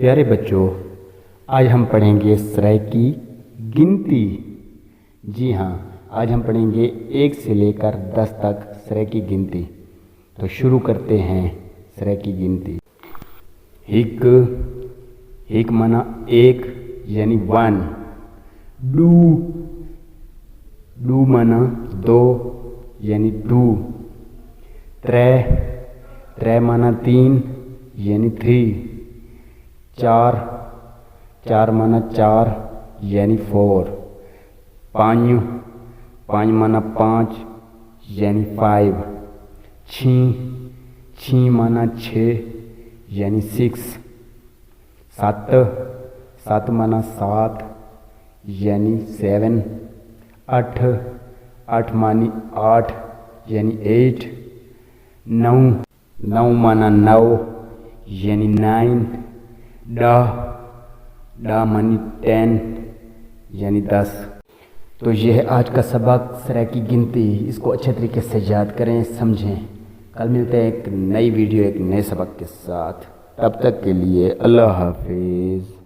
प्यारे बच्चों, आज हम पढ़ेंगे सरह की गिनती। जी हाँ, आज हम पढ़ेंगे 1 से लेकर 10 तक सरह की गिनती। तो शुरू करते हैं सरह की गिनती। हिक, हिक माना 1 यानी 1। डू, डू माना 2 यानी 2। त्रै, त्रै माना 3 यानी 3। 4, 4 माना 4 यानी 4। 5, 5 माना 5 यानी 5। 6, 6 माना 6 यानी 6। 7, 7 माना 7 यानी 7। 8, 8 मानी 8 यानी 8। 9, 9 माना 9 यानी 9। 10, 10 मानी 10 यानी 10। तो यह आज का सबक सरह की गिनती। इसको अच्छे तरीके से याद करें, समझें। कल मिलते हैं एक नई वीडियो एक नए सबक के साथ। तब तक के लिए अल्लाह हाफिज़।